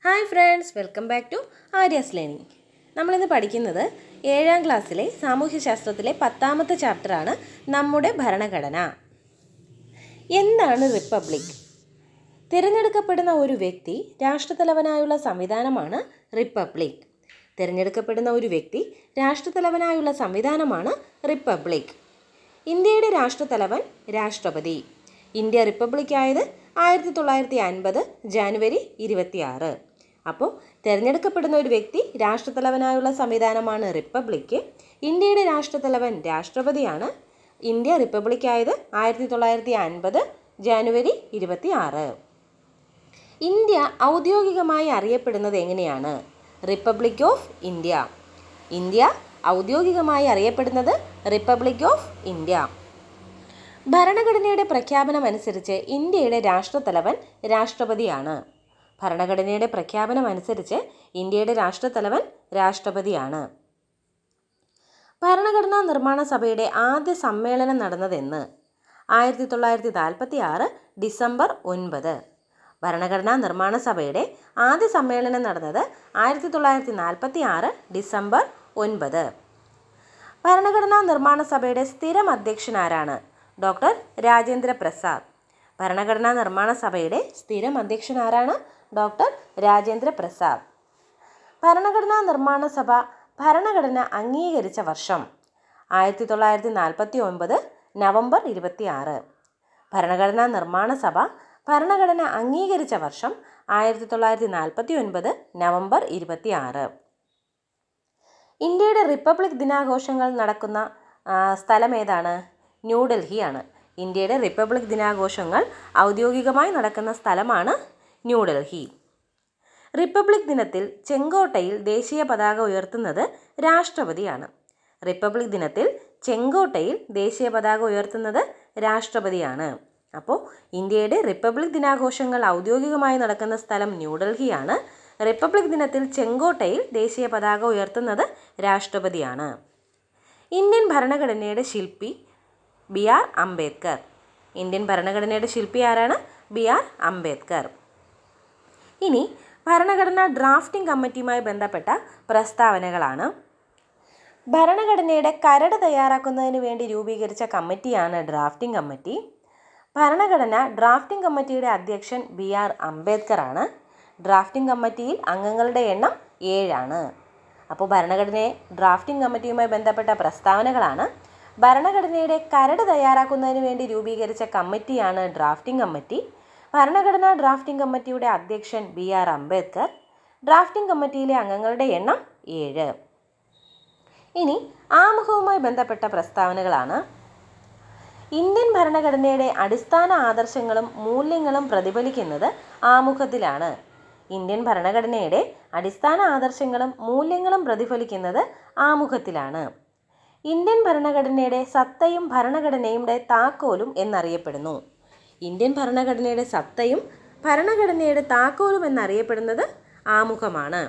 Hi friends, welcome back to Arya's learning. നമ്മളിന്ന് പഠിക്കുന്നത് 7ാം ക്ലാസ്സിലെ സാമൂഹ്യശാസ്ത്രത്തിലെ 10ാമത്തെ ചാപ്റ്ററാണ് നമ്മുടെ ഭരണഘടന. എന്താണ് റിപ്പബ്ലിക്? തിരഞ്ഞെടുക്കപ്പെടുന്ന ഒരു വ്യക്തി രാഷ്ട്രത്തലവനായുള്ള സംവിധാനമാണ് റിപ്പബ്ലിക്. തിരഞ്ഞെടുക്കപ്പെടുന്ന ഒരു വ്യക്തി രാഷ്ട്രത്തലവനായുള്ള സംവിധാനമാണ് റിപ്പബ്ലിക്. ഇന്ത്യയുടെ രാഷ്ട്രത്തലവൻ രാഷ്ട്രപതി. ഇന്ത്യ റിപ്പബ്ലിക്കായത് 1950 ജാനുവരി 26. അപ്പോൾ തിരഞ്ഞെടുക്കപ്പെടുന്ന ഒരു വ്യക്തി രാഷ്ട്രത്തലവനായുള്ള സംവിധാനമാണ് റിപ്പബ്ലിക്ക്. ഇന്ത്യയുടെ രാഷ്ട്രത്തലവൻ രാഷ്ട്രപതിയാണ്. ഇന്ത്യ റിപ്പബ്ലിക്കായത് 1950 ജാനുവരി 26. ഇന്ത്യ ഔദ്യോഗികമായി അറിയപ്പെടുന്നത് എങ്ങനെയാണ്? Republic of India. ഇന്ത്യ ഔദ്യോഗികമായി അറിയപ്പെടുന്നത് റിപ്പബ്ലിക് ഓഫ് ഇന്ത്യ. ഭരണഘടനയുടെ പ്രഖ്യാപനം അനുസരിച്ച് ഇന്ത്യയുടെ രാഷ്ട്രത്തലവൻ രാഷ്ട്രപതിയാണ്. ഭരണഘടനയുടെ പ്രഖ്യാപനം അനുസരിച്ച് ഇന്ത്യയുടെ രാഷ്ട്രത്തലവൻ രാഷ്ട്രപതിയാണ്. ഭരണഘടനാ നിർമ്മാണ സഭയുടെ ആദ്യ സമ്മേളനം നടന്നതെന്ന്? 1946 ഡിസംബർ 9. ഭരണഘടനാ നിർമ്മാണ സഭയുടെ ആദ്യ സമ്മേളനം നടന്നത് 1946 ഡിസംബർ 9. ഭരണഘടനാ നിർമ്മാണ സഭയുടെ സ്ഥിരം അധ്യക്ഷനാരാണ്? ഡോക്ടർ രാജേന്ദ്ര പ്രസാദ്. ഭരണഘടനാ നിർമ്മാണ സഭയുടെ സ്ഥിരം അധ്യക്ഷനാരാണ്? ഡോക്ടർ രാജേന്ദ്ര പ്രസാദ്. ഭരണഘടനാ നിർമ്മാണ സഭ ഭരണഘടന അംഗീകരിച്ച വർഷം? 1949 നവംബർ 26. ഭരണഘടനാ നിർമ്മാണ സഭ ഭരണഘടന അംഗീകരിച്ച വർഷം 1949 നവംബർ 26. ഇന്ത്യയുടെ റിപ്പബ്ലിക് ദിനാഘോഷങ്ങൾ നടക്കുന്ന സ്ഥലം ഏതാണ്? ന്യൂഡൽഹിയാണ്. ഇന്ത്യയുടെ റിപ്പബ്ലിക് ദിനാഘോഷങ്ങൾ ഔദ്യോഗികമായി നടക്കുന്ന സ്ഥലമാണ് ന്യൂഡൽഹി. റിപ്പബ്ലിക് ദിനത്തിൽ ചെങ്കോട്ടയിൽ ദേശീയ പതാക ഉയർത്തുന്നത് രാഷ്ട്രപതിയാണ്. റിപ്പബ്ലിക് ദിനത്തിൽ ചെങ്കോട്ടയിൽ ദേശീയ പതാക ഉയർത്തുന്നത് രാഷ്ട്രപതിയാണ്. അപ്പോൾ ഇന്ത്യയുടെ റിപ്പബ്ലിക് ദിനാഘോഷങ്ങൾ ഔദ്യോഗികമായി നടക്കുന്ന സ്ഥലം ന്യൂഡൽഹിയാണ്. റിപ്പബ്ലിക് ദിനത്തിൽ ചെങ്കോട്ടയിൽ ദേശീയ പതാക ഉയർത്തുന്നത് രാഷ്ട്രപതിയാണ്. ഇന്ത്യൻ ഭരണഘടനയുടെ ശില്പി BR അംബേദ്കർ. ഇന്ത്യൻ ഭരണഘടനയുടെ ശില്പി ആരാണ്? BR അംബേദ്കർ. ഇനി ഭരണഘടനാ ഡ്രാഫ്റ്റിംഗ് കമ്മിറ്റിയുമായി ബന്ധപ്പെട്ട പ്രസ്താവനകളാണ്. ഭരണഘടനയുടെ കരട് തയ്യാറാക്കുന്നതിന് വേണ്ടി രൂപീകരിച്ച കമ്മിറ്റിയാണ് ഡ്രാഫ്റ്റിംഗ് കമ്മിറ്റി. ഭരണഘടന ഡ്രാഫ്റ്റിംഗ് കമ്മിറ്റിയുടെ അധ്യക്ഷൻ BR അംബേദ്കർ ആണ്. ഡ്രാഫ്റ്റിംഗ് കമ്മിറ്റിയിൽ അംഗങ്ങളുടെ എണ്ണം 7 ആണ്. അപ്പോൾ ഭരണഘടനയെ ഡ്രാഫ്റ്റിംഗ് കമ്മിറ്റിയുമായി ബന്ധപ്പെട്ട പ്രസ്താവനകളാണ്. ഭരണഘടനയുടെ കരട് തയ്യാറാക്കുന്നതിന് വേണ്ടി രൂപീകരിച്ച കമ്മിറ്റിയാണ് ഡ്രാഫ്റ്റിംഗ് കമ്മിറ്റി. ഭരണഘടനാ ഡ്രാഫ്റ്റിംഗ് കമ്മിറ്റിയുടെ അധ്യക്ഷൻ BR അംബേദ്കർ. ഡ്രാഫ്റ്റിംഗ് കമ്മിറ്റിയിലെ അംഗങ്ങളുടെ എണ്ണം 7. ഇനി ആമുഖവുമായി ബന്ധപ്പെട്ട പ്രസ്താവനകളാണ്. ഇന്ത്യൻ ഭരണഘടനയുടെ അടിസ്ഥാന ആദർശങ്ങളും മൂല്യങ്ങളും പ്രതിഫലിക്കുന്നത് ആമുഖത്തിലാണ്. ഇന്ത്യൻ ഭരണഘടനയുടെ അടിസ്ഥാന ആദർശങ്ങളും മൂല്യങ്ങളും പ്രതിഫലിക്കുന്നത് ആമുഖത്തിലാണ്. ഇന്ത്യൻ ഭരണഘടനയുടെ സത്തയും ഭരണഘടനയുടെ താക്കോലും എന്നറിയപ്പെടുന്നു. ഇന്ത്യൻ ഭരണഘടനയുടെ സത്തയും ഭരണഘടനയുടെ താക്കോലും എന്നറിയപ്പെടുന്നത് ആമുഖമാണ്.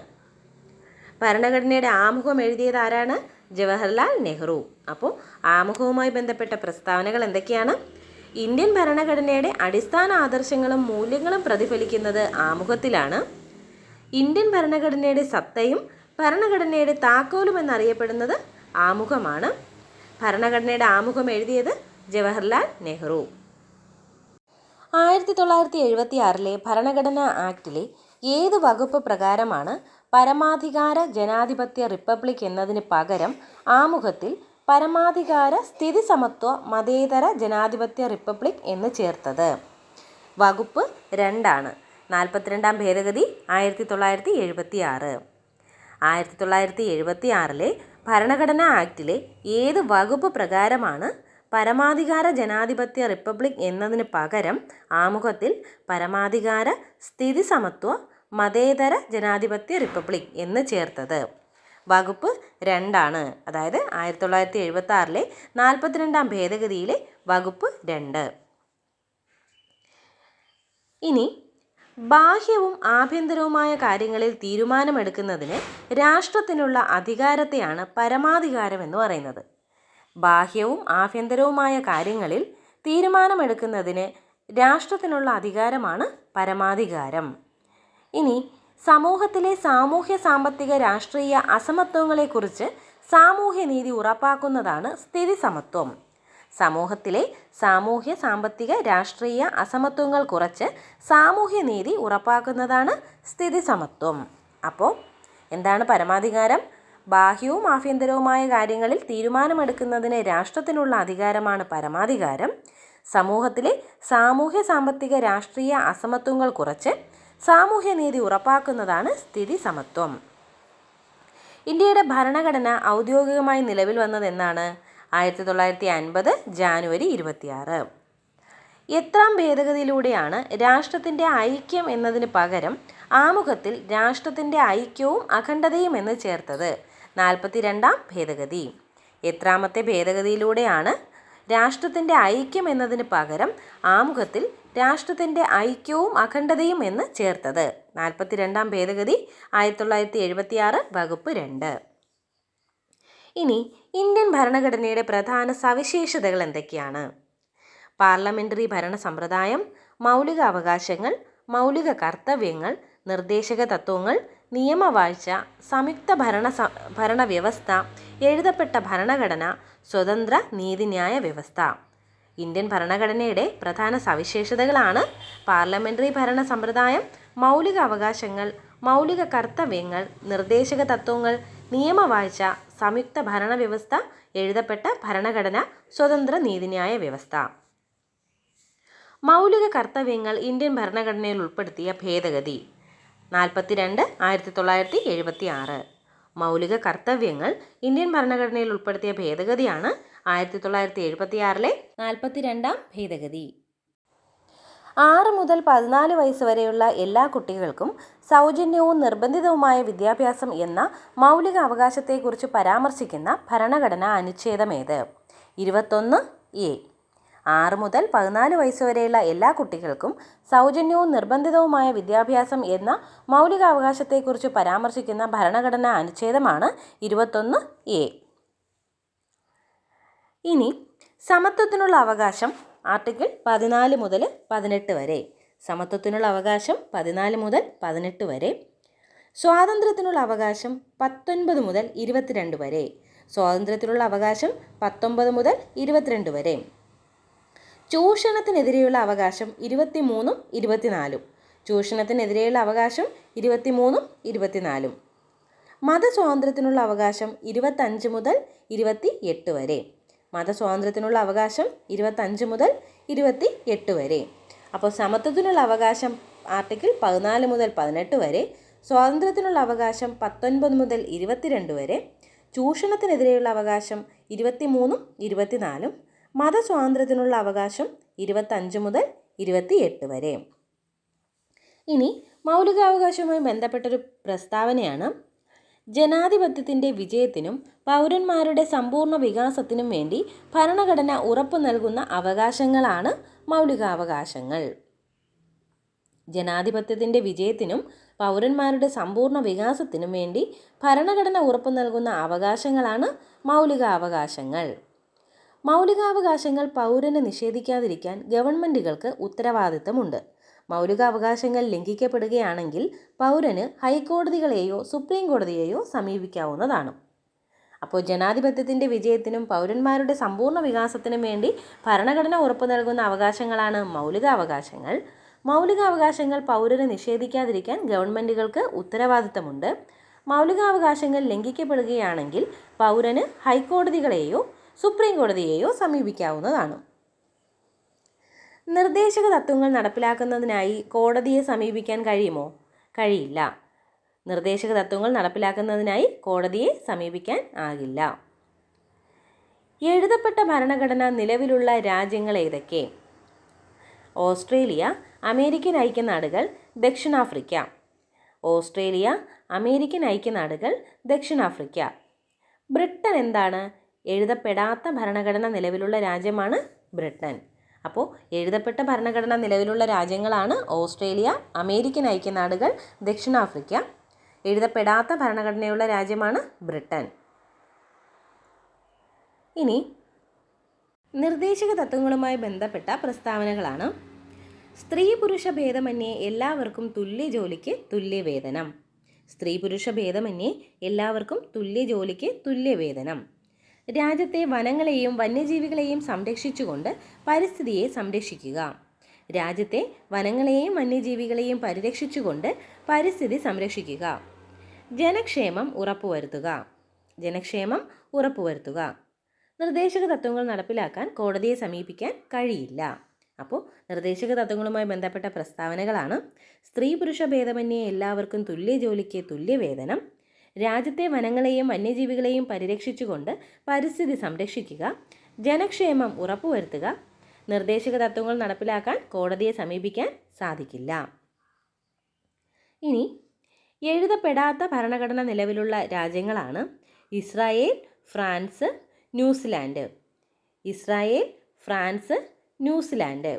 ഭരണഘടനയുടെ ആമുഖം എഴുതിയത് ആരാണ്? ജവഹർലാൽ നെഹ്റു. അപ്പോൾ ആമുഖവുമായി ബന്ധപ്പെട്ട പ്രസ്താവനകൾ എന്തൊക്കെയാണ്? ഇന്ത്യൻ ഭരണഘടനയുടെ അടിസ്ഥാന ആദർശങ്ങളും മൂല്യങ്ങളും പ്രതിഫലിക്കുന്നത് ആമുഖത്തിലാണ്. ഇന്ത്യൻ ഭരണഘടനയുടെ സത്തയും ഭരണഘടനയുടെ താക്കോലും എന്നറിയപ്പെടുന്നത് ആമുഖമാണ്. ഭരണഘടനയുടെ ആമുഖം എഴുതിയത് ജവഹർലാൽ നെഹ്റു. 1976 ഭരണഘടനാ ആക്ടിലെ ഏത് വകുപ്പ് പ്രകാരമാണ് പരമാധികാര ജനാധിപത്യ റിപ്പബ്ലിക് എന്നതിന് പകരം ആമുഖത്തിൽ പരമാധികാര സ്ഥിതി സമത്വ മതേതര ജനാധിപത്യ റിപ്പബ്ലിക് എന്ന് ചേർത്തത്? വകുപ്പ് 2 ആണ്. 42ാം ഭേദഗതി 1976. 1976 ഭരണഘടനാ ആക്ടിലെ ഏത് വകുപ്പ് പ്രകാരമാണ് പരമാധികാര ജനാധിപത്യ റിപ്പബ്ലിക് എന്നതിന് പകരം ആമുഖത്തിൽ പരമാധികാര സ്ഥിതി സമത്വ മതേതര ജനാധിപത്യ റിപ്പബ്ലിക് എന്ന് ചേർത്തത്? വകുപ്പ് 2 ആണ്. അതായത് 1976 42ാം ഭേദഗതിയിലെ വകുപ്പ് 2. ഇനി ബാഹ്യവും ആഭ്യന്തരവുമായ കാര്യങ്ങളിൽ തീരുമാനമെടുക്കുന്നതിന് രാഷ്ട്രത്തിനുള്ള അധികാരത്തെയാണ് പരമാധികാരം എന്ന് പറയുന്നത്. ബാഹ്യവും ആഭ്യന്തരവുമായ കാര്യങ്ങളിൽ തീരുമാനമെടുക്കുന്നതിന് രാഷ്ട്രത്തിനുള്ള അധികാരമാണ് പരമാധികാരം. ഇനി സമൂഹത്തിലെ സാമൂഹ്യ സാമ്പത്തിക രാഷ്ട്രീയ അസമത്വങ്ങളെക്കുറിച്ച് സാമൂഹ്യനീതി ഉറപ്പാക്കുന്നതാണ് സ്ഥിതി സമത്വം. സമൂഹത്തിലെ സാമൂഹ്യ സാമ്പത്തിക രാഷ്ട്രീയ അസമത്വങ്ങൾ കുറച്ച് സാമൂഹ്യനീതി ഉറപ്പാക്കുന്നതാണ് സ്ഥിതി സമത്വം. അപ്പോൾ എന്താണ് പരമാധികാരം? ബാഹ്യവും ആഭ്യന്തരവുമായ കാര്യങ്ങളിൽ തീരുമാനമെടുക്കുന്നതിന് രാഷ്ട്രത്തിനുള്ള അധികാരമാണ് പരമാധികാരം. സമൂഹത്തിലെ സാമൂഹ്യ സാമ്പത്തിക രാഷ്ട്രീയ അസമത്വങ്ങൾ കുറച്ച് സാമൂഹ്യനീതി ഉറപ്പാക്കുന്നതാണ് സ്ഥിതി സമത്വം. ഇന്ത്യയുടെ ഭരണഘടന ഔദ്യോഗികമായി നിലവിൽ വന്നത് എന്നാണ്? 1950 ജാനുവരി 26. എത്രാം ഭേദഗതിയിലൂടെയാണ് രാഷ്ട്രത്തിൻ്റെ ഐക്യം എന്നതിന് പകരം ആമുഖത്തിൽ രാഷ്ട്രത്തിൻ്റെ ഐക്യവും അഖണ്ഡതയും എന്ന് ചേർത്തത്? 42ാം ഭേദഗതി. എത്രാമത്തെ ഭേദഗതിയിലൂടെയാണ് രാഷ്ട്രത്തിൻ്റെ ഐക്യം എന്നതിന് പകരം ആമുഖത്തിൽ രാഷ്ട്രത്തിൻ്റെ ഐക്യവും അഖണ്ഡതയും എന്ന് ചേർത്തത്? 42ാം ഭേദഗതി 1976 വകുപ്പ് 2. ഇനി ഇന്ത്യൻ ഭരണഘടനയുടെ പ്രധാന സവിശേഷതകൾ എന്തൊക്കെയാണ്? പാർലമെൻ്ററി ഭരണ സമ്പ്രദായം, മൗലിക അവകാശങ്ങൾ, മൗലിക കർത്തവ്യങ്ങൾ, നിർദ്ദേശക തത്വങ്ങൾ, നിയമവാഴ്ച, സംയുക്ത ഭരണവ്യവസ്ഥ, എഴുതപ്പെട്ട ഭരണഘടന, സ്വതന്ത്ര നീതിന്യായ വ്യവസ്ഥ. ഇന്ത്യൻ ഭരണഘടനയുടെ പ്രധാന സവിശേഷതകളാണ് പാർലമെൻ്ററി ഭരണ സമ്പ്രദായം, മൗലിക അവകാശങ്ങൾ, മൗലിക കർത്തവ്യങ്ങൾ, നിർദ്ദേശക തത്വങ്ങൾ, നിയമവാഴ്ച, സംയുക്ത ഭരണവ്യവസ്ഥ, എഴുതപ്പെട്ട ഭരണഘടന, സ്വതന്ത്ര നീതിന്യായ വ്യവസ്ഥ. മൗലിക കർത്തവ്യങ്ങൾ ഇന്ത്യൻ ഭരണഘടനയിൽ ഉൾപ്പെടുത്തിയ ഭേദഗതി 42 1976. മൗലിക കർത്തവ്യങ്ങൾ ഇന്ത്യൻ ഭരണഘടനയിൽ ഉൾപ്പെടുത്തിയ ഭേദഗതിയാണ് 1976 42ാം ഭേദഗതി. 6 മുതൽ 14 വയസ്സ് വരെയുള്ള എല്ലാ കുട്ടികൾക്കും സൗജന്യവും നിർബന്ധിതവുമായ വിദ്യാഭ്യാസം എന്ന മൗലിക അവകാശത്തെക്കുറിച്ച് പരാമർശിക്കുന്ന ഭരണഘടനാ അനുച്ഛേദമേത്? 21A. 6 മുതൽ 14 വയസ്സ് വരെയുള്ള എല്ലാ കുട്ടികൾക്കും സൗജന്യവും നിർബന്ധിതവുമായ വിദ്യാഭ്യാസം എന്ന മൗലിക അവകാശത്തെക്കുറിച്ച് പരാമർശിക്കുന്ന ഭരണഘടനാ അനുച്ഛേദമാണ് 21A. ഇനി സമത്വത്തിനുള്ള അവകാശം ആർട്ടിക്കിൾ 14 മുതൽ 18 വരെ. സമത്വത്തിനുള്ള അവകാശം 14 മുതൽ 18 വരെ. സ്വാതന്ത്ര്യത്തിനുള്ള അവകാശം 19 മുതൽ 22 വരെ. സ്വാതന്ത്ര്യത്തിനുള്ള അവകാശം 19 മുതൽ 22 വരെ. ചൂഷണത്തിനെതിരെയുള്ള അവകാശം 23ഉം 24ഉം. ചൂഷണത്തിനെതിരെയുള്ള അവകാശം 23ഉം 24ഉം. മതസ്വാതന്ത്ര്യത്തിനുള്ള അവകാശം 25 മുതൽ 28 വരെ. മതസ്വാതന്ത്ര്യത്തിനുള്ള അവകാശം 25 മുതൽ 28 വരെ. അപ്പോൾ സമത്വത്തിനുള്ള അവകാശം ആർട്ടിക്കിൾ 14 മുതൽ 18 വരെ. സ്വാതന്ത്ര്യത്തിനുള്ള അവകാശം 19 മുതൽ 22 വരെ. ചൂഷണത്തിനെതിരെയുള്ള അവകാശം 23ഉം 24ഉം. മതസ്വാതന്ത്ര്യത്തിനുള്ള അവകാശം 25 മുതൽ 28 വരെ. ഇനി മൗലികാവകാശവുമായി ബന്ധപ്പെട്ടൊരു പ്രസ്താവനയാണ്. ജനാധിപത്യത്തിൻ്റെ വിജയത്തിനും പൗരന്മാരുടെ സമ്പൂർണ്ണ വികാസത്തിനും വേണ്ടി ഭരണഘടന ഉറപ്പു നൽകുന്ന അവകാശങ്ങളാണ് മൗലികാവകാശങ്ങൾ. ജനാധിപത്യത്തിൻ്റെ വിജയത്തിനും പൗരന്മാരുടെ സമ്പൂർണ്ണ വികാസത്തിനും വേണ്ടി ഭരണഘടന ഉറപ്പു നൽകുന്ന അവകാശങ്ങളാണ് മൗലികാവകാശങ്ങൾ. മൗലികാവകാശങ്ങൾ പൗരന് നിഷേധിക്കാതിരിക്കാൻ ഗവൺമെൻറ്റുകൾക്ക് ഉത്തരവാദിത്തമുണ്ട്. മൗലികാവകാശങ്ങൾ ലംഘിക്കപ്പെടുകയാണെങ്കിൽ പൗരന് ഹൈക്കോടതികളെയോ സുപ്രീം കോടതിയെയോ സമീപിക്കാവുന്നതാണ്. അപ്പോൾ ജനാധിപത്യത്തിൻ്റെ വിജയത്തിനും പൗരന്മാരുടെ സമ്പൂർണ്ണ വികാസത്തിനും വേണ്ടി ഭരണഘടന ഉറപ്പു നൽകുന്ന അവകാശങ്ങളാണ് മൗലികാവകാശങ്ങൾ. മൗലികാവകാശങ്ങൾ പൗരന് നിഷേധിക്കാതിരിക്കാൻ ഗവൺമെൻറ്റുകൾക്ക് ഉത്തരവാദിത്തമുണ്ട്. മൗലികാവകാശങ്ങൾ ലംഘിക്കപ്പെടുകയാണെങ്കിൽ പൗരന് ഹൈക്കോടതികളെയോ സുപ്രീം കോടതിയെയോ സമീപിക്കാവുന്നതാണ്. നിർദ്ദേശക തത്വങ്ങൾ നടപ്പിലാക്കുന്നതിനായി കോടതിയെ സമീപിക്കാൻ കഴിയുമോ? കഴിയില്ല. നിർദ്ദേശക തത്വങ്ങൾ നടപ്പിലാക്കുന്നതിനായി കോടതിയെ സമീപിക്കാൻ ആകില്ല. എഴുതപ്പെട്ട ഭരണഘടന നിലവിലുള്ള രാജ്യങ്ങൾ ഏതൊക്കെ? ഓസ്ട്രേലിയ, അമേരിക്കൻ ഐക്യനാടുകൾ, ദക്ഷിണാഫ്രിക്ക. ഓസ്ട്രേലിയ, അമേരിക്കൻ ഐക്യനാടുകൾ, ദക്ഷിണാഫ്രിക്ക. ബ്രിട്ടൻ എന്താണ്? എഴുതപ്പെടാത്ത ഭരണഘടന നിലവിലുള്ള രാജ്യമാണ് ബ്രിട്ടൻ. അപ്പോൾ എഴുതപ്പെട്ട ഭരണഘടന നിലവിലുള്ള രാജ്യങ്ങളാണ് ഓസ്ട്രേലിയ, അമേരിക്കൻ ഐക്യനാടുകൾ, ദക്ഷിണാഫ്രിക്ക. എഴുതപ്പെടാത്ത ഭരണഘടനയുള്ള രാജ്യമാണ് ബ്രിട്ടൻ. ഇനി നിർദ്ദേശക തത്വങ്ങളുമായി ബന്ധപ്പെട്ട പ്രസ്താവനകളാണ്. സ്ത്രീ പുരുഷ ഭേദമന്യേ എല്ലാവർക്കും തുല്യ ജോലിക്ക് തുല്യ വേതനം. സ്ത്രീ പുരുഷ ഭേദമന്യേ എല്ലാവർക്കും തുല്യ ജോലിക്ക് തുല്യ വേതനം. രാജ്യത്തെ വനങ്ങളെയും വന്യജീവികളെയും സംരക്ഷിച്ചുകൊണ്ട് പരിസ്ഥിതിയെ സംരക്ഷിക്കുക. രാജ്യത്തെ വനങ്ങളെയും വന്യജീവികളെയും പരിരക്ഷിച്ചുകൊണ്ട് പരിസ്ഥിതി സംരക്ഷിക്കുക. ജനക്ഷേമം ഉറപ്പുവരുത്തുക. ജനക്ഷേമം ഉറപ്പുവരുത്തുക. നിർദ്ദേശക തത്വങ്ങൾ നടപ്പിലാക്കാൻ കോടതിയെ സമീപിക്കാൻ കഴിയില്ല. അപ്പോൾ നിർദ്ദേശക തത്വങ്ങളുമായി ബന്ധപ്പെട്ട പ്രസ്താവനകളാണ്: സ്ത്രീ പുരുഷ ഭേദമന്യേ എല്ലാവർക്കും തുല്യ ജോലിക്ക് തുല്യ വേതനം, രാജ്യത്തെ വനങ്ങളെയും വന്യജീവികളെയും പരിരക്ഷിച്ചുകൊണ്ട് പരിസ്ഥിതി സംരക്ഷിക്കുക, ജനക്ഷേമം ഉറപ്പുവരുത്തുക, നിർദ്ദേശക തത്വങ്ങൾ നടപ്പിലാക്കാൻ കോടതിയെ സമീപിക്കാൻ സാധിക്കില്ല. ഇനി എഴുതപ്പെടാത്ത ഭരണഘടന നിലവിലുള്ള രാജ്യങ്ങളാണ് Israel, France, New Zealand. Israel, France, New Zealand.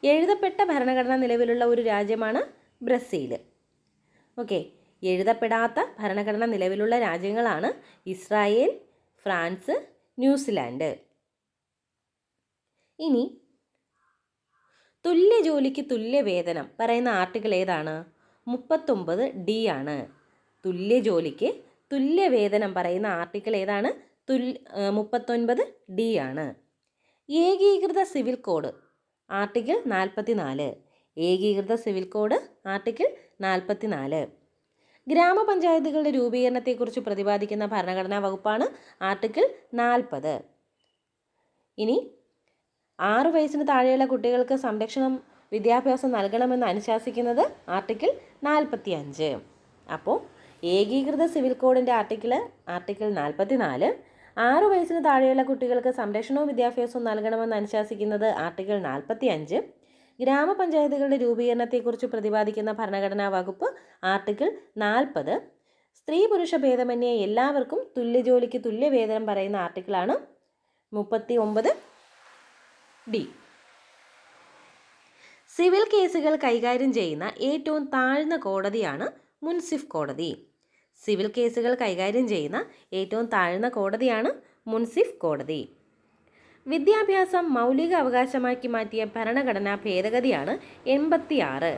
എഴുതപ്പെട്ട ഭരണഘടന നിലവിലുള്ള ഒരു രാജ്യമാണ് ബ്രസീൽ. ഓക്കെ, എഴുതപ്പെടാത്ത ഭരണഘടന നിലവിലുള്ള രാജ്യങ്ങളാണ് ഇസ്രായേൽ, ഫ്രാൻസ്, ന്യൂസിലാൻഡ്. ഇനി തുല്യ ജോലിക്ക് തുല്യ വേതനം പറയുന്ന ആർട്ടിക്കിൾ ഏതാണ്? 39D ആണ്. തുല്യ ജോലിക്ക് തുല്യ വേതനം പറയുന്ന ആർട്ടിക്കിൾ ഏതാണ്? 39D ആണ്. ഏകീകൃത സിവിൽ കോഡ് ആർട്ടിക്കിൾ 44. ഏകീകൃത സിവിൽ കോഡ് ആർട്ടിക്കിൾ 44. ഗ്രാമപഞ്ചായത്തുകളുടെ രൂപീകരണത്തെക്കുറിച്ച് പ്രതിപാദിക്കുന്ന ഭരണഘടനാ വകുപ്പാണ് ആർട്ടിക്കിൾ 40. ഇനി 6 വയസ്സിന് താഴെയുള്ള കുട്ടികൾക്ക് സംരക്ഷണം വിദ്യാഭ്യാസം നൽകണമെന്ന് അനുശാസിക്കുന്നത് ആർട്ടിക്കിൾ 45. അപ്പോൾ ഏകീകൃത സിവിൽ കോഡിൻ്റെ ആർട്ടിക്കിൾ 44. 6 വയസ്സിന് താഴെയുള്ള കുട്ടികൾക്ക് സംരക്ഷണവും വിദ്യാഭ്യാസവും നൽകണമെന്ന് അനുശാസിക്കുന്നത് ആർട്ടിക്കിൾ 45. ഗ്രാമപഞ്ചായത്തുകളുടെ രൂപീകരണത്തെക്കുറിച്ച് പ്രതിപാദിക്കുന്ന ഭരണഘടനാ വകുപ്പ് ആർട്ടിക്കിൾ 40. സ്ത്രീ പുരുഷ ഭേദമന്യേ എല്ലാവർക്കും തുല്യ ജോലിക്ക് തുല്യ വേതനം പറയുന്ന ആർട്ടിക്കിളാണ് 39D. സിവിൽ കേസുകൾ കൈകാര്യം ചെയ്യുന്ന ഏറ്റവും താഴ്ന്ന കോടതിയാണ് മുൻസിഫ് കോടതി. സിവിൽ കേസുകൾ കൈകാര്യം ചെയ്യുന്ന ഏറ്റവും താഴ്ന്ന കോടതിയാണ് മുൻസിഫ് കോടതി. വിദ്യാഭ്യാസം മൗലിക അവകാശമാക്കി മാറ്റിയ ഭരണഘടനാ ഭേദഗതിയാണ് 86.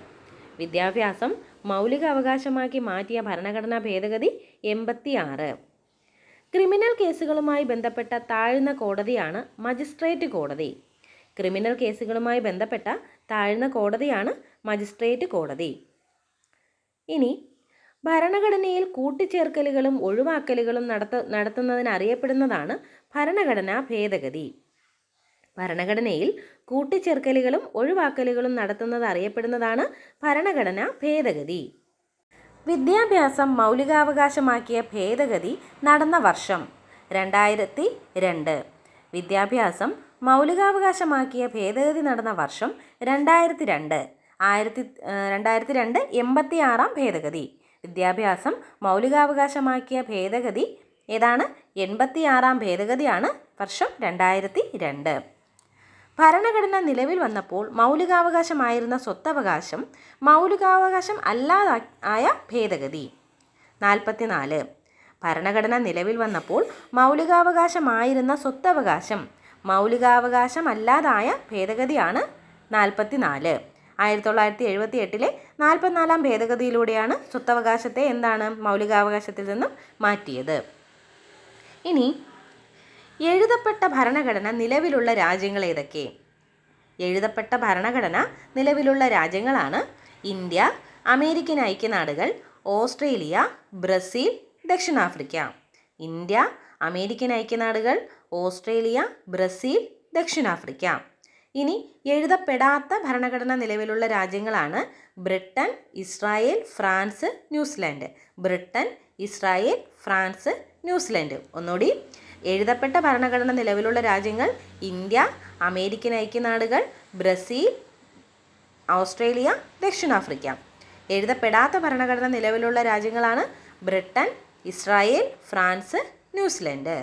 വിദ്യാഭ്യാസം മൗലിക അവകാശമാക്കി മാറ്റിയ ഭരണഘടനാ ഭേദഗതി 86. ക്രിമിനൽ കേസുകളുമായി ബന്ധപ്പെട്ട താഴ്ന്ന കോടതിയാണ് മജിസ്ട്രേറ്റ് കോടതി. ക്രിമിനൽ കേസുകളുമായി ബന്ധപ്പെട്ട താഴ്ന്ന കോടതിയാണ് മജിസ്ട്രേറ്റ് കോടതി. ഇനി ഭരണഘടനയിൽ കൂട്ടിച്ചേർക്കലുകളും ഒഴിവാക്കലുകളും നടത്തുന്നതിന് അറിയപ്പെടുന്നതാണ് ഭരണഘടനാ ഭേദഗതി. ഭരണഘടനയിൽ കൂട്ടിച്ചേർക്കലുകളും ഒഴിവാക്കലുകളും നടത്തുന്നത് അറിയപ്പെടുന്നതാണ് ഭരണഘടനാ ഭേദഗതി. വിദ്യാഭ്യാസം മൗലികാവകാശമാക്കിയ ഭേദഗതി നടന്ന വർഷം 2002. വിദ്യാഭ്യാസം മൗലികാവകാശമാക്കിയ ഭേദഗതി നടന്ന വർഷം 2002. 86 ഭേദഗതി. വിദ്യാഭ്യാസം മൗലികാവകാശമാക്കിയ ഭേദഗതി ഏതാണ്? 86 ഭേദഗതിയാണ്. വർഷം 2002. ഭരണഘടന നിലവിൽ വന്നപ്പോൾ മൗലികാവകാശമായിരുന്ന സ്വത്തവകാശം മൗലികാവകാശം അല്ലാതായ ഭേദഗതി. 44. ഭരണഘടന നിലവിൽ വന്നപ്പോൾ മൗലികാവകാശമായിരുന്ന സ്വത്തവകാശം മൗലികാവകാശമല്ലാതായ ഭേദഗതിയാണ് 44. 1978 44 ഭേദഗതിയിലൂടെയാണ് സ്വത്തവകാശത്തെ മൗലികാവകാശത്തിൽ നിന്നും മാറ്റിയത്. ഇനി എഴുതപ്പെട്ട ഭരണഘടന നിലവിലുള്ള രാജ്യങ്ങൾ ഏതൊക്കെ? എഴുതപ്പെട്ട ഭരണഘടന നിലവിലുള്ള രാജ്യങ്ങളാണ് ഇന്ത്യ, അമേരിക്കൻ ഐക്യനാടുകൾ, ഓസ്ട്രേലിയ, ബ്രസീൽ, ദക്ഷിണാഫ്രിക്ക. ഇന്ത്യ, അമേരിക്കൻ ഐക്യനാടുകൾ, ഓസ്ട്രേലിയ, ബ്രസീൽ, ദക്ഷിണാഫ്രിക്ക. ഇനി എഴുതപ്പെടാത്ത ഭരണഘടന നിലവിലുള്ള രാജ്യങ്ങളാണ് Britain, Israel, France, New Zealand. Britain, Israel, France, New Zealand. ഒന്നുകൂടി, എഴുതപ്പെട്ട ഭരണഘടന നിലവിലുള്ള രാജ്യങ്ങൾ ഇന്ത്യ, അമേരിക്കൻ ഐക്യനാടുകൾ, ബ്രസീൽ, ഓസ്ട്രേലിയ, ദക്ഷിണാഫ്രിക്ക. എഴുതപ്പെടാത്ത ഭരണഘടന നിലവിലുള്ള രാജ്യങ്ങളാണ് ബ്രിട്ടൻ, ഇസ്രായേൽ, ഫ്രാൻസ്, ന്യൂസിലാൻഡ്.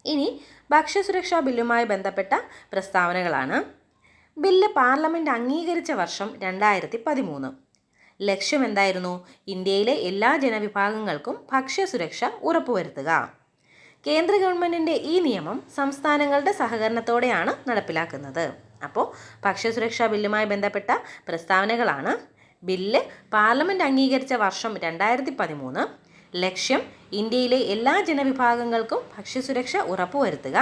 ഇനി ഭക്ഷ്യസുരക്ഷാ ബില്ലുമായി ബന്ധപ്പെട്ട പ്രസ്താവനകളാണ്. ബില്ല് പാർലമെൻറ്റ് അംഗീകരിച്ച വർഷം 2013. ലക്ഷ്യം എന്തായിരുന്നു? ഇന്ത്യയിലെ എല്ലാ ജനവിഭാഗങ്ങൾക്കും ഭക്ഷ്യസുരക്ഷ ഉറപ്പുവരുത്തുക. കേന്ദ്ര ഗവൺമെൻറ്റിൻ്റെ ഈ നിയമം സംസ്ഥാനങ്ങളുടെ സഹകരണത്തോടെയാണ് നടപ്പിലാക്കുന്നത്. അപ്പോൾ ഭക്ഷ്യസുരക്ഷാ ബില്ലുമായി ബന്ധപ്പെട്ട പ്രസ്താവനകളാണ്: ബില്ല് പാർലമെൻറ്റ് അംഗീകരിച്ച വർഷം 2013. ലക്ഷ്യം ഇന്ത്യയിലെ എല്ലാ ജനവിഭാഗങ്ങൾക്കും ഭക്ഷ്യസുരക്ഷ ഉറപ്പുവരുത്തുക.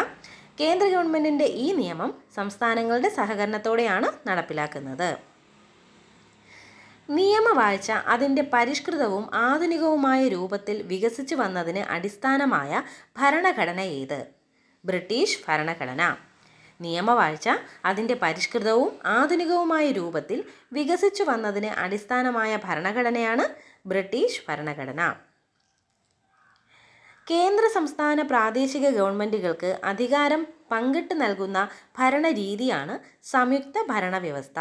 കേന്ദ്ര ഗവൺമെൻറ്റിൻ്റെ ഈ നിയമം സംസ്ഥാനങ്ങളുടെ സഹകരണത്തോടെയാണ് നടപ്പിലാക്കുന്നത്. നിയമവാഴ്ച അതിൻ്റെ പരിഷ്കൃതവും ആധുനികവുമായ രൂപത്തിൽ വികസിച്ചു വന്നതിന് അടിസ്ഥാനമായ ഭരണഘടന ഏത്? ബ്രിട്ടീഷ് ഭരണഘടന. നിയമവാഴ്ച അതിൻ്റെ പരിഷ്കൃതവും ആധുനികവുമായ രൂപത്തിൽ വികസിച്ചു വന്നതിന് അടിസ്ഥാനമായ ഭരണഘടനയാണ് ബ്രിട്ടീഷ് ഭരണഘടന. കേന്ദ്ര സംസ്ഥാന പ്രാദേശിക ഗവൺമെൻറ്റുകൾക്ക് അധികാരം പങ്കിട്ട് നൽകുന്ന ഭരണരീതിയാണ് സംയുക്ത ഭരണവ്യവസ്ഥ.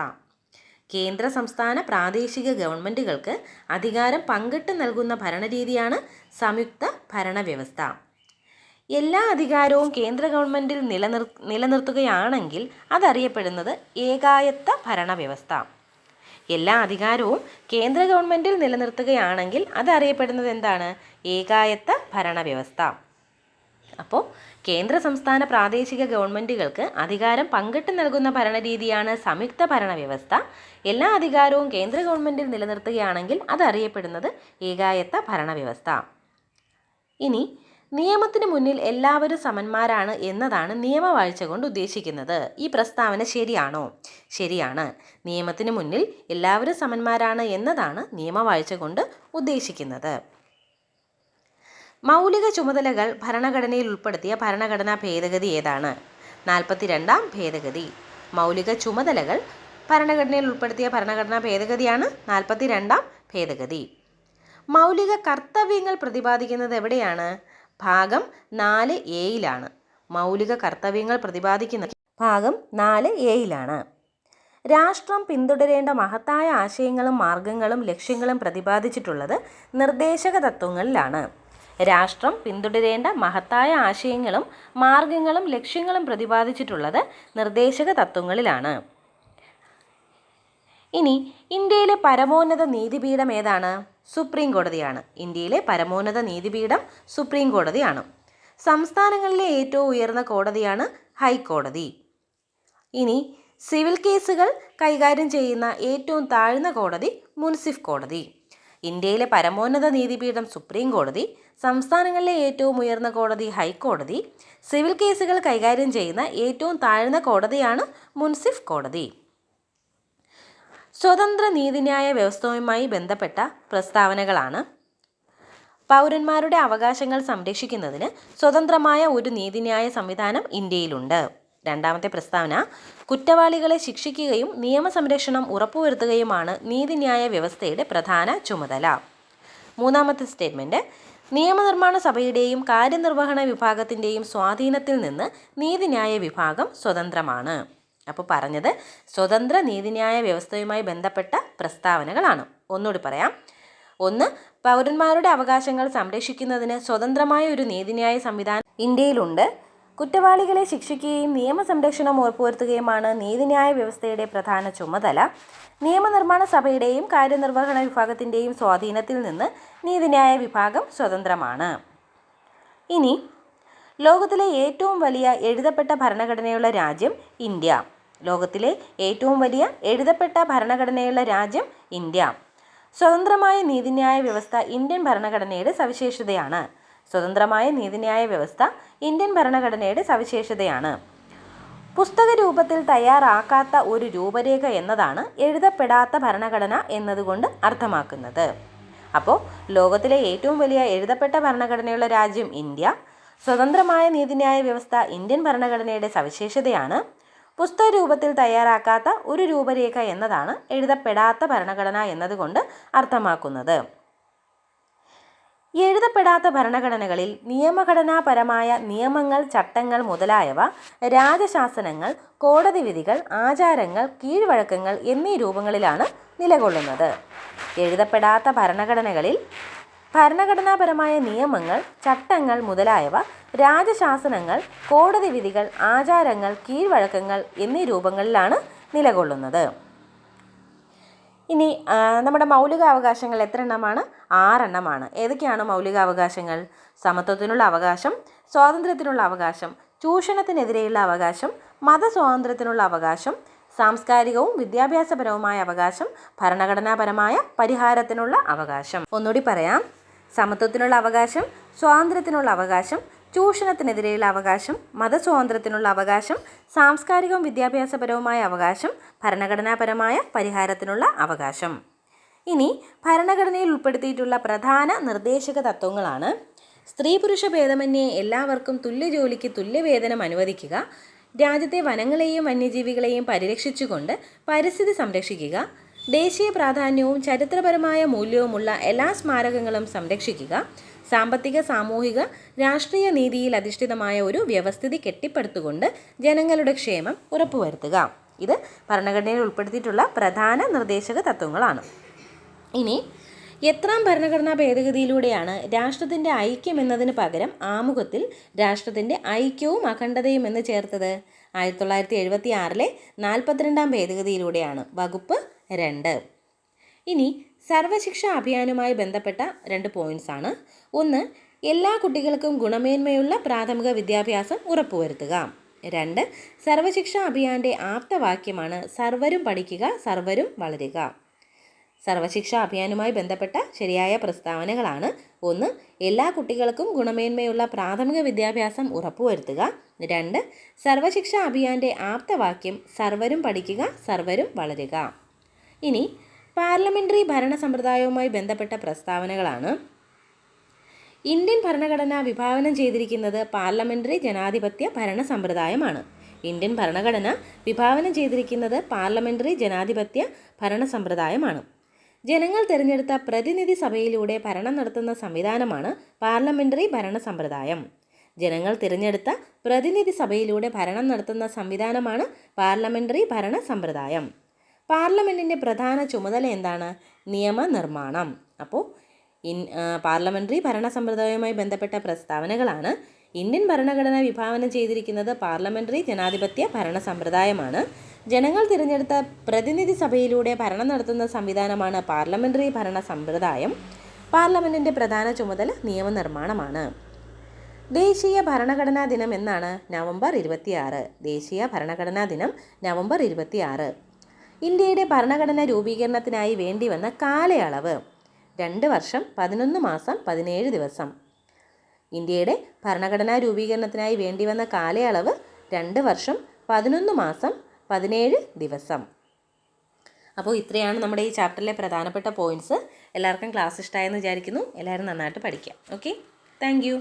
കേന്ദ്ര സംസ്ഥാന പ്രാദേശിക ഗവൺമെൻറ്റുകൾക്ക് അധികാരം പങ്കിട്ട് നൽകുന്ന ഭരണരീതിയാണ് സംയുക്ത ഭരണവ്യവസ്ഥ. എല്ലാ അധികാരവും കേന്ദ്ര ഗവൺമെൻറ്റിൽ നിലനിർത്തുകയാണെങ്കിൽ അതറിയപ്പെടുന്നത് ഏകായത്ത ഭരണവ്യവസ്ഥ. എല്ലാ അധികാരവും കേന്ദ്ര ഗവൺമെൻറ്റിൽ നിലനിർത്തുകയാണെങ്കിൽ അതറിയപ്പെടുന്നത് എന്താണ്? ഏകായത്ത ഭരണവ്യവസ്ഥ. അപ്പോൾ കേന്ദ്ര സംസ്ഥാന പ്രാദേശിക ഗവൺമെൻറ്റുകൾക്ക് അധികാരം പങ്കിട്ട് നൽകുന്ന ഭരണരീതിയാണ് സംയുക്ത ഭരണവ്യവസ്ഥ. എല്ലാ അധികാരവും കേന്ദ്ര ഗവൺമെൻറ്റിൽ നിലനിർത്തുകയാണെങ്കിൽ അതറിയപ്പെടുന്നത് ഏകായത്ത ഭരണവ്യവസ്ഥ. ഇനി നിയമത്തിന് മുന്നിൽ എല്ലാവരും സമന്മാരാണ് എന്നതാണ് നിയമവാഴ്ച കൊണ്ട് ഉദ്ദേശിക്കുന്നത്. ഈ പ്രസ്താവന ശരിയാണോ? ശരിയാണ്. നിയമത്തിന് മുന്നിൽ എല്ലാവരും സമന്മാരാണ് എന്നതാണ് നിയമവാഴ്ച കൊണ്ട് ഉദ്ദേശിക്കുന്നത്. മൗലിക ചുമതലകൾ ഭരണഘടനയിൽ ഉൾപ്പെടുത്തിയ ഭരണഘടനാ ഭേദഗതി ഏതാണ്? 42ാം ഭേദഗതി. മൗലിക ചുമതലകൾ ഭരണഘടനയിൽ ഉൾപ്പെടുത്തിയ ഭരണഘടനാ ഭേദഗതിയാണ് 42ാം ഭേദഗതി. മൗലിക കർത്തവ്യങ്ങൾ പ്രതിപാദിക്കുന്നത് എവിടെയാണ്? ഭാഗം 4A മൗലിക കർത്തവ്യങ്ങൾ പ്രതിപാദിക്കുന്നത് ഭാഗം 4A. രാഷ്ട്രം പിന്തുടരേണ്ട മഹത്തായ ആശയങ്ങളും മാർഗങ്ങളും ലക്ഷ്യങ്ങളും പ്രതിപാദിച്ചിട്ടുള്ളത് നിർദ്ദേശക തത്വങ്ങളിലാണ്. രാഷ്ട്രം പിന്തുടരേണ്ട മഹത്തായ ആശയങ്ങളും മാർഗങ്ങളും ലക്ഷ്യങ്ങളും പ്രതിപാദിച്ചിട്ടുള്ളത് നിർദ്ദേശക തത്വങ്ങളിലാണ്. ഇനി ഇന്ത്യയിലെ പരമോന്നത നീതിപീഠം ഏതാണ്? സുപ്രീം കോടതിയാണ്. ഇന്ത്യയിലെ പരമോന്നത നീതിപീഠം സുപ്രീം കോടതിയാണ്. സംസ്ഥാനങ്ങളിലെ ഏറ്റവും ഉയർന്ന കോടതിയാണ് ഹൈക്കോടതി. ഇനി സിവിൽ കേസുകൾ കൈകാര്യം ചെയ്യുന്ന ഏറ്റവും താഴ്ന്ന കോടതി മുൻസിഫ് കോടതി. ഇന്ത്യയിലെ പരമോന്നത നീതിപീഠം സുപ്രീം കോടതി, സംസ്ഥാനങ്ങളിലെ ഏറ്റവും ഉയർന്ന കോടതി ഹൈക്കോടതി, സിവിൽ കേസുകൾ കൈകാര്യം ചെയ്യുന്ന ഏറ്റവും താഴ്ന്ന കോടതിയാണ് മുൻസിഫ് കോടതി. സ്വതന്ത്ര നീതിന്യായ വ്യവസ്ഥയുമായി ബന്ധപ്പെട്ട പ്രസ്താവനകളാണ്: പൗരന്മാരുടെ അവകാശങ്ങൾ സംരക്ഷിക്കുന്നതിന് സ്വതന്ത്രമായ ഒരു നീതിന്യായ സംവിധാനം ഇന്ത്യയിലുണ്ട്. രണ്ടാമത്തെ പ്രസ്താവന: കുറ്റവാളികളെ ശിക്ഷിക്കുകയും നിയമസംരക്ഷണം ഉറപ്പുവരുത്തുകയുമാണ് നീതിന്യായ വ്യവസ്ഥയുടെ പ്രധാന ചുമതല. മൂന്നാമത്തെ സ്റ്റേറ്റ്മെൻറ്റ്: നിയമനിർമ്മാണ സഭയുടെയും കാര്യനിർവഹണ വിഭാഗത്തിൻ്റെയും സ്വാധീനത്തിൽ നിന്ന് നീതിന്യായ വിഭാഗം സ്വതന്ത്രമാണ്. അപ്പോൾ പറഞ്ഞത് സ്വതന്ത്ര നീതിന്യായ വ്യവസ്ഥയുമായി ബന്ധപ്പെട്ട പ്രസ്താവനകളാണ്. ഒന്നുകൂടി പറയാം. ഒന്ന്, പൗരന്മാരുടെ അവകാശങ്ങൾ സംരക്ഷിക്കുന്നതിന് സ്വതന്ത്രമായ ഒരു നീതിന്യായ സംവിധാനം ഇന്ത്യയിലുണ്ട്. കുറ്റവാളികളെ ശിക്ഷിക്കുകയും നിയമസംരക്ഷണം ഉറപ്പുവരുത്തുകയുമാണ് നീതിന്യായ വ്യവസ്ഥയുടെ പ്രധാന ചുമതല. നിയമനിർമ്മാണ സഭയുടെയും കാര്യനിർവഹണ വിഭാഗത്തിൻ്റെയും സ്വാധീനത്തിൽ നിന്ന് നീതിന്യായ വിഭാഗം സ്വതന്ത്രമാണ്. ഇനി ലോകത്തിലെ ഏറ്റവും വലിയ എഴുതപ്പെട്ട ഭരണഘടനയുള്ള രാജ്യം ഇന്ത്യ. ലോകത്തിലെ ഏറ്റവും വലിയ എഴുതപ്പെട്ട ഭരണഘടനയുള്ള രാജ്യം ഇന്ത്യ. സ്വതന്ത്രമായ നീതിന്യായ വ്യവസ്ഥ ഇന്ത്യൻ ഭരണഘടനയുടെ സവിശേഷതയാണ്. സ്വതന്ത്രമായ നീതിന്യായ വ്യവസ്ഥ ഇന്ത്യൻ ഭരണഘടനയുടെ സവിശേഷതയാണ്. പുസ്തക രൂപത്തിൽ തയ്യാറാക്കാത്ത ഒരു രൂപരേഖ എന്നതാണ് എഴുതപ്പെടാത്ത ഭരണഘടന എന്നതുകൊണ്ട് അർത്ഥമാക്കുന്നത്. അപ്പോൾ ലോകത്തിലെ ഏറ്റവും വലിയ എഴുതപ്പെട്ട ഭരണഘടനയുള്ള രാജ്യം ഇന്ത്യ. സ്വതന്ത്രമായ നീതിന്യായ വ്യവസ്ഥ ഇന്ത്യൻ ഭരണഘടനയുടെ സവിശേഷതയാണ്. പുസ്തക രൂപത്തിൽ തയ്യാറാക്കാത്ത ഒരു രൂപരേഖ എന്നതാണ് എഴുതപ്പെടാത്ത ഭരണഘടന എന്നതുകൊണ്ട് അർത്ഥമാക്കുന്നത്. എഴുതപ്പെടാത്ത ഭരണഘടനകളിൽ നിയമഘടനാപരമായ നിയമങ്ങൾ, ചട്ടങ്ങൾ മുതലായവ രാജശാസനങ്ങൾ, കോടതി വിധികൾ, ആചാരങ്ങൾ, കീഴ്വഴക്കങ്ങൾ എന്നീ രൂപങ്ങളിലാണ് നിലകൊള്ളുന്നത്. എഴുതപ്പെടാത്ത ഭരണഘടനകളിൽ ഭരണഘടനാപരമായ നിയമങ്ങൾ, ചട്ടങ്ങൾ മുതലായവ രാജശാസനങ്ങൾ, കോടതി വിധികൾ, ആചാരങ്ങൾ, കീഴ്വഴക്കങ്ങൾ എന്നീ രൂപങ്ങളിലാണ് നിലകൊള്ളുന്നത്. ഇനി നമ്മുടെ മൗലികാവകാശങ്ങൾ എത്ര എണ്ണമാണ്? 6 എണ്ണമാണ്. ഏതൊക്കെയാണ് മൗലികാവകാശങ്ങൾ? സമത്വത്തിനുള്ള അവകാശം, സ്വാതന്ത്ര്യത്തിനുള്ള അവകാശം, ചൂഷണത്തിനെതിരെയുള്ള അവകാശം, മതസ്വാതന്ത്ര്യത്തിനുള്ള അവകാശം, സാംസ്കാരികവും വിദ്യാഭ്യാസപരവുമായ അവകാശം, ഭരണഘടനാപരമായ പരിഹാരത്തിനുള്ള അവകാശം. ഒന്നുകൂടി പറയാം. സമത്വത്തിനുള്ള അവകാശം, സ്വാതന്ത്ര്യത്തിനുള്ള അവകാശം, ചൂഷണത്തിനെതിരെയുള്ള അവകാശം, മതസ്വാതന്ത്ര്യത്തിനുള്ള അവകാശം, സാംസ്കാരികവും വിദ്യാഭ്യാസപരവുമായ അവകാശം, ഭരണഘടനാപരമായ പരിഹാരത്തിനുള്ള അവകാശം. ഇനി ഭരണഘടനയിൽ ഉൾപ്പെടുത്തിയിട്ടുള്ള പ്രധാന നിർദ്ദേശക തത്വങ്ങളാണ്: സ്ത്രീ പുരുഷ ഭേദമന്യേ എല്ലാവർക്കും തുല്യ ജോലിക്ക് തുല്യവേതനം അനുവദിക്കുക, രാജ്യത്തെ വനങ്ങളെയും വന്യജീവികളെയും പരിരക്ഷിച്ചുകൊണ്ട് പരിസ്ഥിതി സംരക്ഷിക്കുക, ദേശീയ പ്രാധാന്യവും ചരിത്രപരമായ മൂല്യവുമുള്ള എല്ലാ സ്മാരകങ്ങളും സംരക്ഷിക്കുക, സാമ്പത്തിക സാമൂഹിക രാഷ്ട്രീയ നീതിയിൽ അധിഷ്ഠിതമായ ഒരു വ്യവസ്ഥിതി കെട്ടിപ്പടുത്തുകൊണ്ട് ജനങ്ങളുടെ ക്ഷേമം ഉറപ്പുവരുത്തുക. ഇത് ഭരണഘടനയിൽ ഉൾപ്പെടുത്തിയിട്ടുള്ള പ്രധാന നിർദ്ദേശക തത്വങ്ങളാണ്. ഇനി എത്രാം ഭരണഘടനാ ഭേദഗതിയിലൂടെയാണ് രാഷ്ട്രത്തിൻ്റെ ഐക്യം എന്നതിന് പകരം ആമുഖത്തിൽ രാഷ്ട്രത്തിൻ്റെ ഐക്യവും അഖണ്ഡതയും എന്ന് ചേർത്തത്? 1976 42-ാം ഭേദഗതിയിലൂടെയാണ്. വകുപ്പ് 2. ഇനി സർവശിക്ഷാ അഭിയാനുമായി ബന്ധപ്പെട്ട 2 പോയിന്റ്സ് ആണ്. ഒന്ന്, എല്ലാ കുട്ടികൾക്കും ഗുണമേന്മയുള്ള പ്രാഥമിക വിദ്യാഭ്യാസം ഉറപ്പുവരുത്തുക. 2, സർവശിക്ഷാ അഭിയാൻ്റെ ആപ്തവാക്യമാണ് സർവരും പഠിക്കുക, സർവരും വളരുക. സർവശിക്ഷാ അഭിയാനുമായി ബന്ധപ്പെട്ട ശരിയായ പ്രസ്താവനകളാണ്: 1, എല്ലാ കുട്ടികൾക്കും ഗുണമേന്മയുള്ള പ്രാഥമിക വിദ്യാഭ്യാസം ഉറപ്പുവരുത്തുക. 2, സർവശിക്ഷാ അഭിയാൻ്റെ ആപ്തവാക്യം സർവരും പഠിക്കുക, സർവരും വളരുക. ഇനി പാർലമെൻ്ററി ഭരണ സമ്പ്രദായവുമായി ബന്ധപ്പെട്ട പ്രസ്താവനകളാണ്: ഇന്ത്യൻ ഭരണഘടന വിഭാവനം ചെയ്തിരിക്കുന്നത് പാർലമെൻ്ററി ജനാധിപത്യ ഭരണ സമ്പ്രദായമാണ്. ഇന്ത്യൻ ഭരണഘടന വിഭാവനം ചെയ്തിരിക്കുന്നത് പാർലമെൻ്ററി ജനാധിപത്യ ഭരണ സമ്പ്രദായമാണ്. ജനങ്ങൾ തിരഞ്ഞെടുത്ത പ്രതിനിധി സഭയിലൂടെ ഭരണം നടത്തുന്ന സംവിധാനമാണ് പാർലമെൻ്ററി ഭരണ സമ്പ്രദായം. ജനങ്ങൾ തിരഞ്ഞെടുത്ത പ്രതിനിധി സഭയിലൂടെ ഭരണം നടത്തുന്ന സംവിധാനമാണ് പാർലമെൻ്ററി ഭരണ സമ്പ്രദായം. പാർലമെൻറ്റിൻ്റെ പ്രധാന ചുമതല എന്താണ്? നിയമനിർമ്മാണം. അപ്പോൾ പാർലമെൻ്ററി ഭരണ സമ്പ്രദായവുമായി ബന്ധപ്പെട്ട പ്രസ്താവനകളാണ്: ഇന്ത്യൻ ഭരണഘടന വിഭാവനം ചെയ്തിരിക്കുന്നത് പാർലമെൻ്ററി ജനാധിപത്യ ഭരണ സമ്പ്രദായമാണ്. ജനങ്ങൾ തിരഞ്ഞെടുത്ത പ്രതിനിധി സഭയിലൂടെ ഭരണം നടത്തുന്ന സംവിധാനമാണ് പാർലമെൻ്ററി ഭരണ സമ്പ്രദായം. പാർലമെൻറ്റിൻ്റെ പ്രധാന ചുമതല നിയമനിർമ്മാണമാണ്. ദേശീയ ഭരണഘടനാ ദിനം എന്നാണ്? നവംബർ 26. ദേശീയ ഭരണഘടനാ ദിനം നവംബർ 26. ഇന്ത്യയുടെ ഭരണഘടന രൂപീകരണത്തിനായി വേണ്ടിവന്ന കാലയളവ് 2 വർഷം 11 മാസം 17 ദിവസം. ഇന്ത്യയുടെ ഭരണഘടനാ രൂപീകരണത്തിനായി വേണ്ടിവന്ന കാലയളവ് 2 വർഷം 11 മാസം 17 ദിവസം. അപ്പോൾ ഇത്രയാണ് നമ്മുടെ ഈ ചാപ്റ്ററിലെ പ്രധാനപ്പെട്ട പോയിൻറ്റ്സ്. എല്ലാവർക്കും ക്ലാസ് ഇഷ്ടമായെന്ന് വിചാരിക്കുന്നു. എല്ലാവരും നന്നായിട്ട് പഠിക്കാം. Okay, thank you.